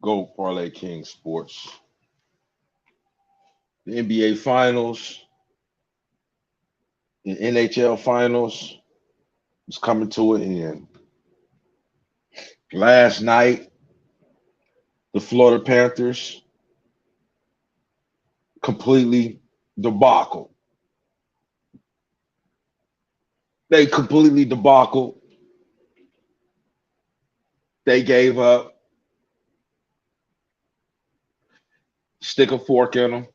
Go Parlay King Sports. The NBA Finals, the NHL Finals is coming to an end. Last night, the Florida Panthers completely debacle. They completely debacle. They gave up. Stick a fork in them.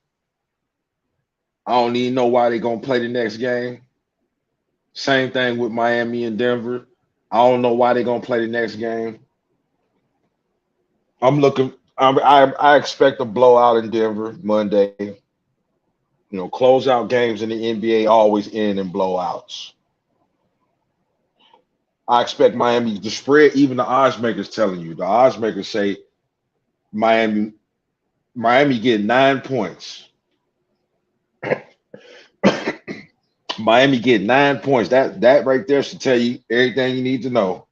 I don't even know why they're going to play the next game. Same thing with Miami and Denver. I don't know why they're going to play the next game. I expect a blowout in Denver Monday. Closeout games in the NBA always end in blowouts. I expect Miami to spread. Even the odds makers telling you. The odds makers say Miami get 9 points. Miami get 9 points. That right there should tell you everything you need to know.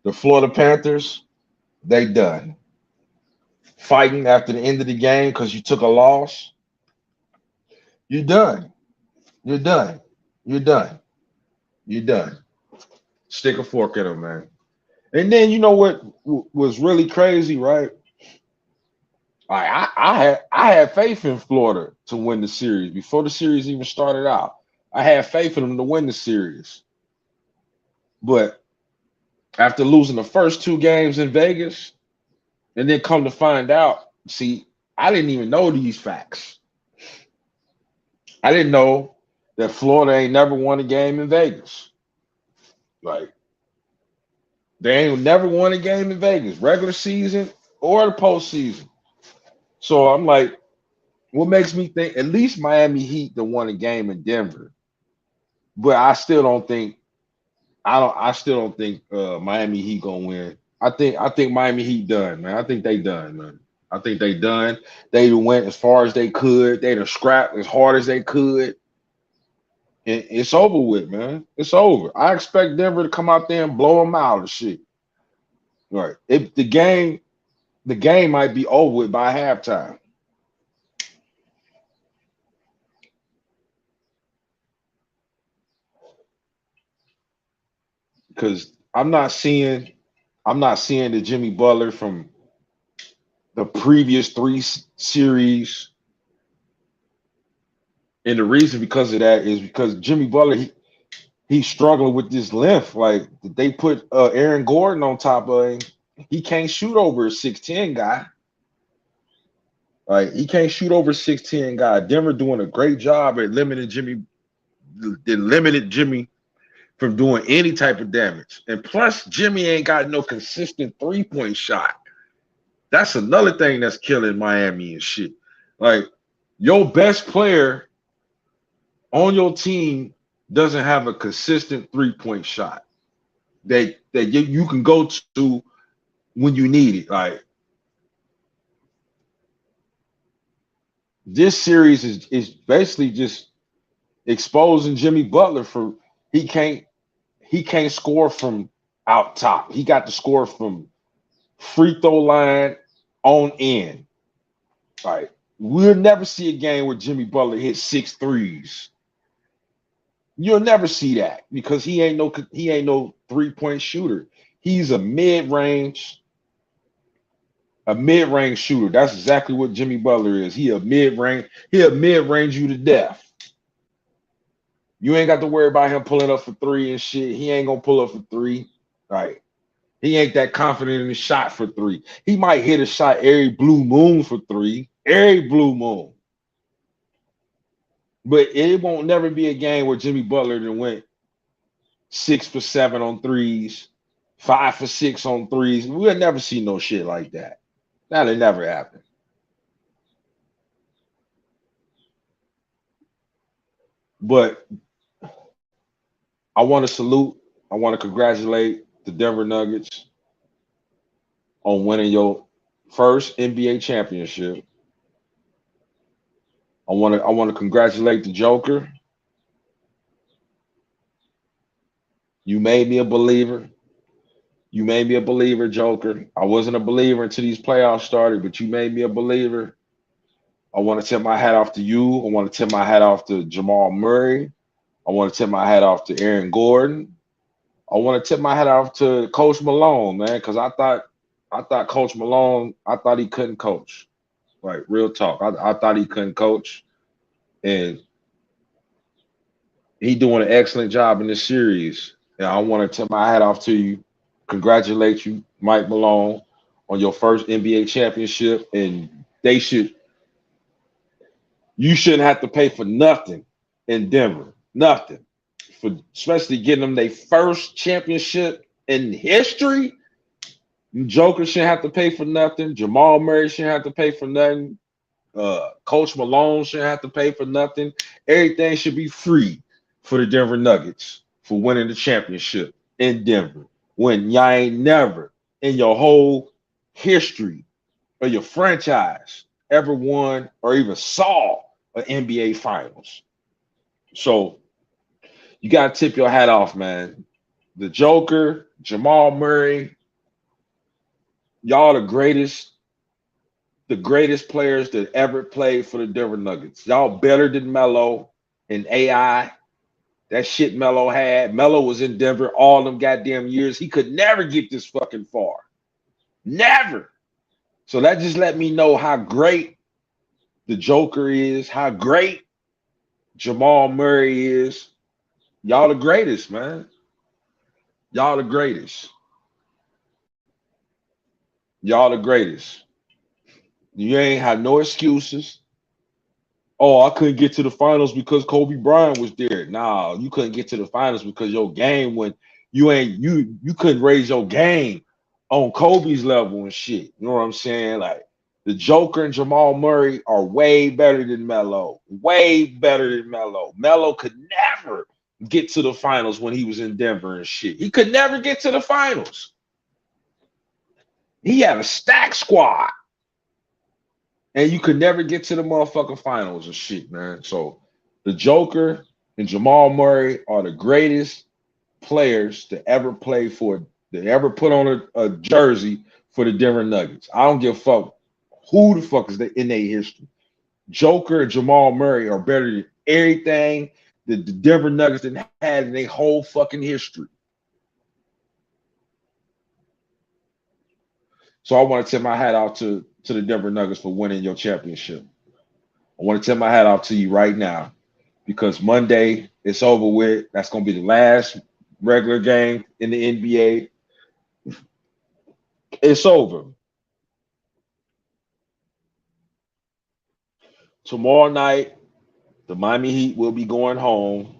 The Florida Panthers, they done. Fighting after the end of the game because you took a loss. You're done. You're done. You're done. You're done. Stick a fork in them, man. And then you know what was really crazy, right? I had faith in Florida to win the series before the series even started out. I had faith in them to win the series. But after losing the first two games in Vegas, and then come to find out, see, I didn't even know these facts. I didn't know that Florida ain't never won a game in Vegas. Like, they ain't never won a game in Vegas, regular season or the postseason. So I'm like, what makes me think at least Miami Heat that won a game in Denver? But I still don't think Miami Heat gonna win. I think Miami Heat done, man. I think they done, man. I think they done. They went as far as they could. They done scrapped as hard as they could. And it's over with, man. It's over. I expect Denver to come out there and blow them out and shit. Right. If the game might be over with by halftime. Because I'm not seeing the Jimmy Butler from the previous three series. And the reason because of that is because Jimmy Butler, he's struggling with this length. Like they put Aaron Gordon on top of him. He can't shoot over a 6'10" guy. Like he can't shoot over 6'10" guy. Denver doing a great job at limiting Jimmy. They limited Jimmy from doing any type of damage. And plus, Jimmy ain't got no consistent 3-point shot. That's another thing that's killing Miami and shit. Like your best player on your team doesn't have a consistent 3-point shot that you can go to when you need it. Like this series is basically just exposing Jimmy Butler for he can't he can't score from out top. He got to score from free throw line on in. Like we'll never see a game where Jimmy Butler hit 6 threes. You'll never see that because he ain't no 3-point shooter. He's a mid range shooter. That's exactly what Jimmy Butler is. He'll mid range you to death. You ain't got to worry about him pulling up for three and shit. He ain't gonna pull up for three. Right. He ain't that confident in his shot for three. He might hit a shot every blue moon for three. Every blue moon. But it won't never be a game where Jimmy Butler then went 6 for 7 on threes, 5 for 6 on threes. We'll never see no shit like that. That'll never happen. But I want to congratulate the Denver Nuggets on winning your first NBA championship. I want to congratulate the Joker. You made me a believer. You made me a believer, Joker. I wasn't a believer until these playoffs started, but you made me a believer. I want to tip my hat off to you. I want to tip my hat off to Jamal Murray. I want to tip my hat off to Aaron Gordon. I want to tip my hat off to Coach Malone, man, because I thought Coach Malone, I thought he couldn't coach. Like real talk. I thought he couldn't coach. And he doing an excellent job in this series. And I want to tip my hat off to you. Congratulate you, Mike Malone, on your first NBA championship. And you shouldn't have to pay for nothing in Denver. Nothing. For especially getting them their first championship in history. Joker shouldn't have to pay for nothing. Jamal Murray shouldn't have to pay for nothing. Coach Malone shouldn't have to pay for nothing. Everything should be free for the Denver Nuggets for winning the championship in Denver. When y'all ain't never in your whole history of your franchise ever won or even saw an NBA Finals. So you got to tip your hat off, man. The Joker, Jamal Murray, y'all the greatest players that ever played for the Denver Nuggets. Y'all better than Melo and AI. That shit Melo had. Melo was in Denver all them goddamn years. He could never get this fucking far. Never. So that just let me know how great the Joker is, how great Jamal Murray is. Y'all the greatest, man. Y'all the greatest. Y'all the greatest. You ain't had no excuses. Oh, I couldn't get to the finals because Kobe Bryant was there. Nah, you couldn't get to the finals because your game when you couldn't raise your game on Kobe's level and shit. You know what I'm saying? Like the Joker and Jamal Murray are way better than Melo. Way better than Melo. Melo could never get to the finals when he was in Denver and shit. He could never get to the finals. He had a stack squad. And you could never get to the motherfucking finals and shit, man. So the Joker and Jamal Murray are the greatest players to ever play for, to ever put on a jersey for the Denver Nuggets. I don't give a fuck who the fuck is in their history. Joker and Jamal Murray are better than everything that the Denver Nuggets had in their whole fucking history. So I want to tip my hat out to the Denver Nuggets for winning your championship. I want to tip my hat off to you right now because Monday it's over with. That's going to be the last regular game in the NBA. It's over. Tomorrow night, the Miami Heat will be going home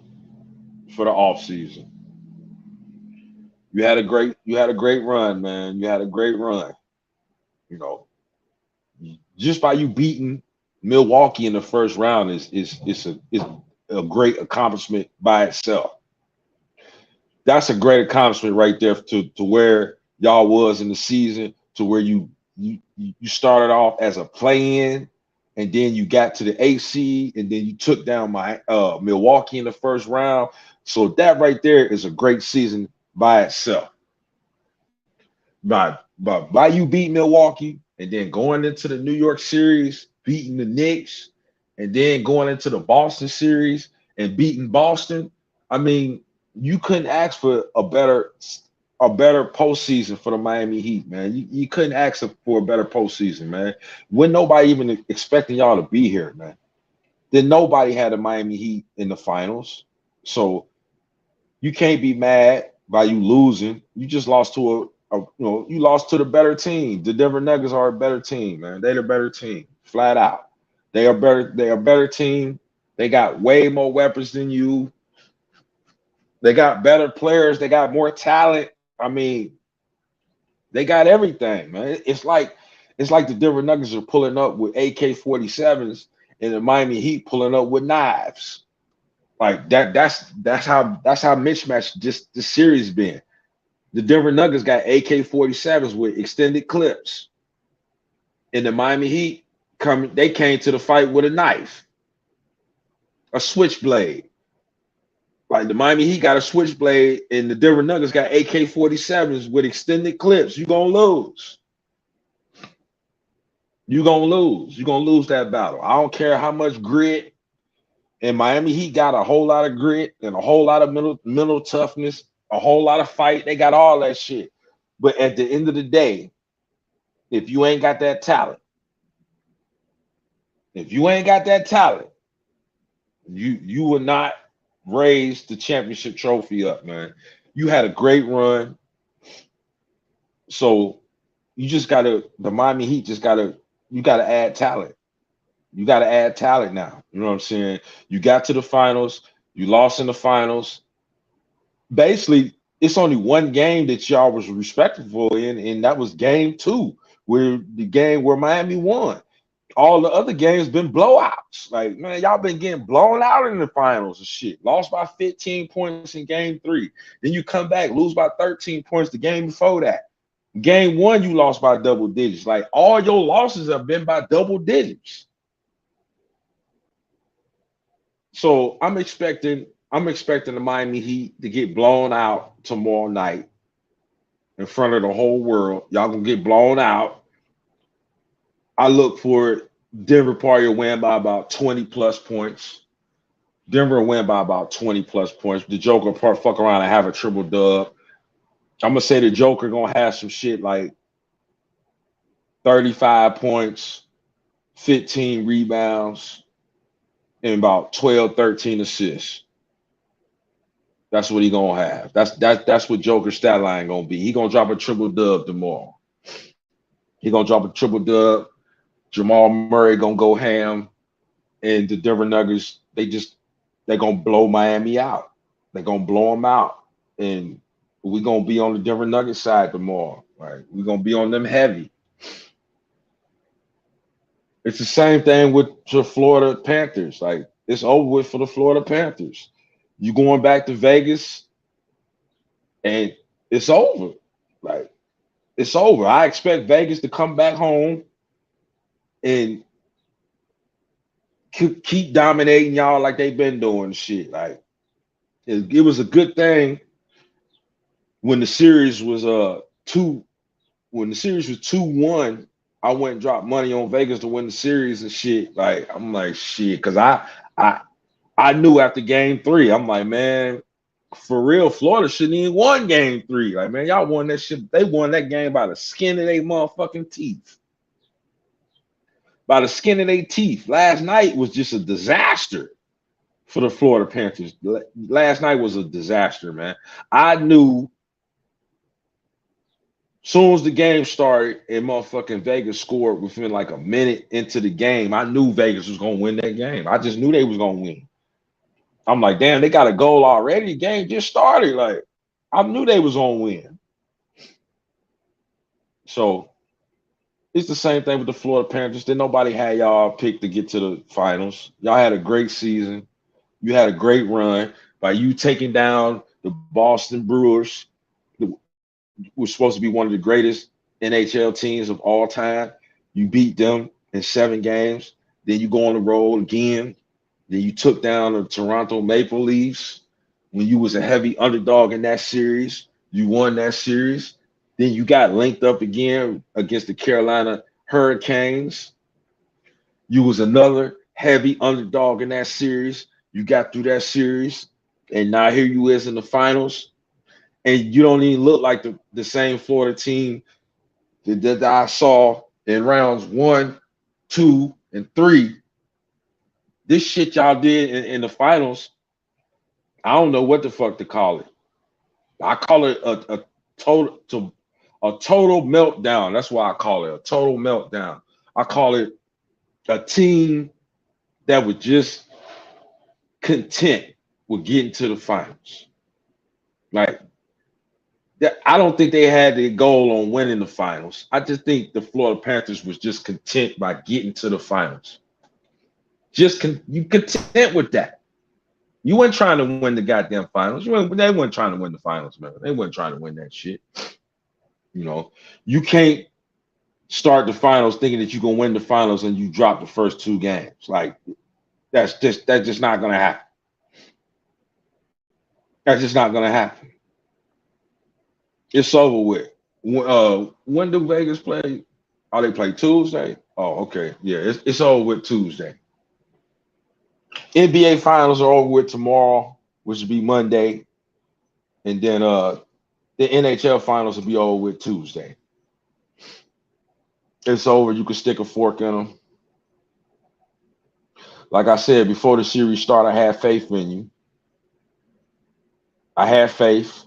for the offseason. You had a great run, man. You had a great run. You know, just by you beating Milwaukee in the first round is a great accomplishment by itself. That's a great accomplishment right there to where y'all was in the season, to where you started off as a play-in, and then you got to the AC, and then you took down my Milwaukee in the first round. So that right there is a great season by itself. By you beat Milwaukee, and then going into the New York series, beating the Knicks, and then going into the Boston series and beating Boston. I mean, you couldn't ask for a better postseason for the Miami Heat, man. You couldn't ask for a better postseason, man. When nobody even expecting y'all to be here, man. Then nobody had the Miami Heat in the finals. So you can't be mad by you losing. You just lost to you lost to the better team. The Denver Nuggets are a better team, man. They're the better team, flat out. They are better. They are a better team. They got way more weapons than you. They got better players. They got more talent. I mean, they got everything, man. It's like the Denver Nuggets are pulling up with AK-47s and the Miami Heat pulling up with knives. Like that. That's how mismatched this series been. The Denver Nuggets got AK-47s with extended clips, and the Miami Heat they came to the fight with a knife, a switchblade. Like the Miami Heat got a switchblade, and the Denver Nuggets got AK-47s with extended clips. You gonna lose. You gonna lose. You gonna lose that battle. I don't care how much grit. And Miami Heat got a whole lot of grit and a whole lot of mental toughness, a whole lot of fight. They got all that shit. But at the end of the day, if you ain't got that talent, if you ain't got that talent, you will not raise the championship trophy up, man. You had a great run. So you just gotta the Miami Heat just gotta you gotta add talent. You gotta add talent now. You know what I'm saying? You got to the finals, you lost in the finals. Basically, it's only one game that y'all was respectable in, and that was game two, where the game where Miami won. All the other games been blowouts. Like, man, y'all been getting blown out in the finals and shit. Lost by 15 points in game three. Then you come back, lose by 13 points the game before that. Game one, you lost by double digits. Like, all your losses have been by double digits. So I'm expecting the Miami Heat to get blown out tomorrow night in front of the whole world. Y'all gonna get blown out. I look for Denver probably will win by about 20 plus points. Denver will win by about 20 plus points. The Joker will fuck around and have a triple dub. I'm gonna say the Joker gonna have some shit like 35 points, 15 rebounds, and about 12, 13 assists. That's what he gonna have. That's what Joker's stat line gonna be. He gonna drop a triple dub tomorrow. He gonna drop a triple dub. Jamal Murray gonna go ham, and the Denver Nuggets they're gonna blow Miami out. They're gonna blow them out, and we're gonna be on the Denver Nuggets side tomorrow. Right? We're gonna be on them heavy. It's the same thing with the Florida Panthers. Like, it's over with for the Florida Panthers. You going back to Vegas, and it's over. Like, it's over. I expect Vegas to come back home and keep dominating y'all like they've been doing shit. Like, it was a good thing when the series was 2-1. I went and dropped money on Vegas to win the series and shit. Like, I'm like, shit, because I knew after game three, I'm like, man, for real, Florida shouldn't even won game three. Like, man, y'all won that shit. They won that game by the skin of their motherfucking teeth. By the skin of their teeth. Last night was just a disaster for the Florida Panthers. Last night was a disaster, man. I knew soon as the game started and motherfucking Vegas scored within like a minute into the game, I knew Vegas was gonna win that game. I just knew they was gonna win. I'm like, damn, they got a goal already. The game just started. Like, I knew they was gonna win. So it's the same thing with the Florida Panthers. Then nobody had y'all picked to get to the finals. Y'all had a great season. You had a great run by you taking down the Boston Brewers, who was supposed to be one of the greatest NHL teams of all time. You beat them in 7 games. Then you go on the road again. Then you took down the Toronto Maple Leafs when you was a heavy underdog in that series. You won that series. Then you got linked up again against the Carolina Hurricanes. You was another heavy underdog in that series. You got through that series, and now here you is in the finals, and you don't even look like the same Florida team that I saw in rounds 1, 2, and 3. This shit y'all did in the finals, I don't know what the fuck to call it. I call it a total meltdown. That's why I call it a total meltdown. I call it a team that was just content with getting to the finals. Like, I don't think they had their goal on winning the finals. I just think the Florida Panthers was just content by getting to the finals. You content with that. You weren't trying to win the goddamn finals. They weren't trying to win the finals, man. They weren't trying to win that shit. You know, you can't start the finals thinking that you're gonna win the finals and you drop the first 2 games. Like, that's just not gonna happen. That's just not gonna happen. It's over with. When do Vegas play? Oh, they play Tuesday. Oh, okay. Yeah, it's over with Tuesday. NBA Finals are over with tomorrow, which will be Monday, and then the NHL Finals will be over with Tuesday. It's over. You can stick a fork in them. Like I said before the series started, I had faith in you. I had faith.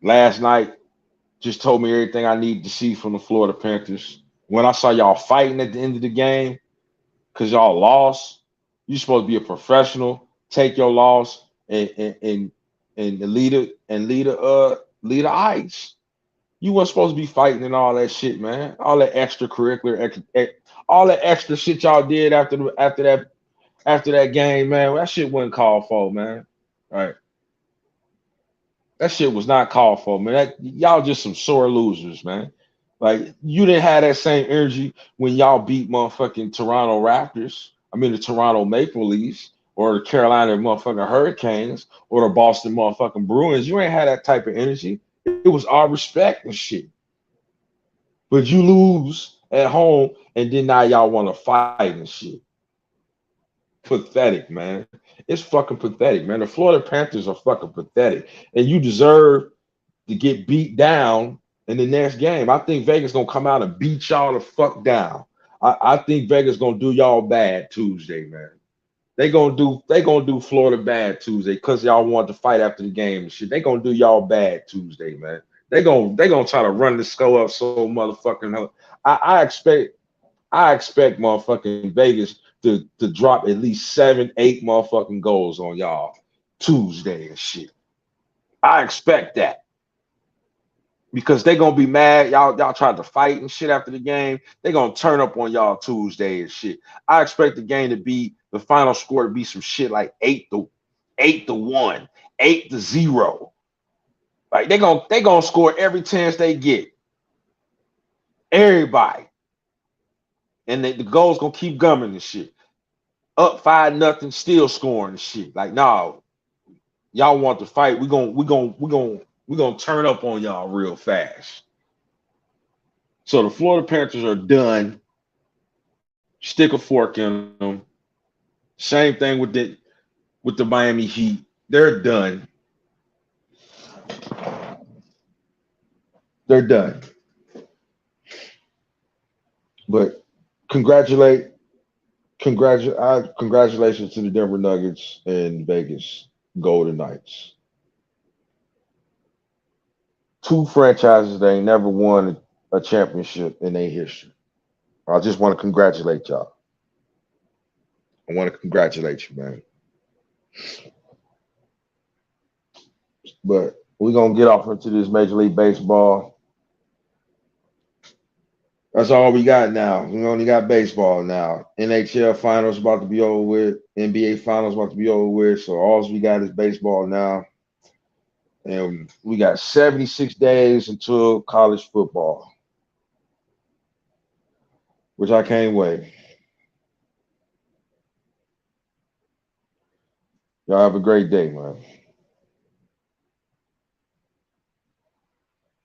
Last night just told me everything I needed to see from the Florida Panthers. When I saw y'all fighting at the end of the game because y'all lost, you're supposed to be a professional, take your loss and lead the ice. You weren't supposed to be fighting and all that shit, man. All that extracurricular, all that extra shit y'all did after that game, man. That shit wasn't called for, man. Right? That shit was not called for, man. Y'all just some sore losers, man. Like you didn't have that same energy when y'all beat motherfucking Toronto Raptors. I mean the Toronto Maple Leafs or the Carolina motherfucking Hurricanes or the Boston motherfucking Bruins. You ain't had that type of energy. It was all respect and shit. But you lose at home and then now y'all want to fight and shit. Pathetic, man. It's fucking pathetic, man. The Florida Panthers are fucking pathetic. And you deserve to get beat down in the next game. I think Vegas gonna come out and beat y'all the fuck down. I think Vegas gonna do y'all bad Tuesday, man. They gonna do Florida bad Tuesday because y'all want to fight after the game and shit. They gonna do y'all bad Tuesday, man. They gonna try to run the score up so motherfucking hell. I expect motherfucking Vegas to drop at least 7, 8 motherfucking goals on y'all Tuesday and shit. I expect that because they gonna be mad. Y'all tried to fight and shit after the game. They gonna turn up on y'all Tuesday and shit. I expect the game to be the final score to be some shit like 8-1, 8-0. Like they gonna score every chance they get. Everybody. And the goals gonna keep coming and shit. Up 5-0, still scoring and shit. Like, no, y'all want to fight. We gonna turn up on y'all real fast. So the Florida Panthers are done. Stick a fork in them. Same thing with the Miami Heat. They're done. They're done. But congratulate congratulations to the Denver Nuggets and Vegas Golden Knights. Two franchises that ain't never won a championship in their history. I just want to congratulate y'all. I want to congratulate you, man. But we're gonna get off into this Major League Baseball. That's all we got now. We only got baseball now. NHL Finals about to be over with. NBA Finals about to be over with. So all we got is baseball now. And we got 76 days until college football, which I can't wait. Y'all have a great day, man.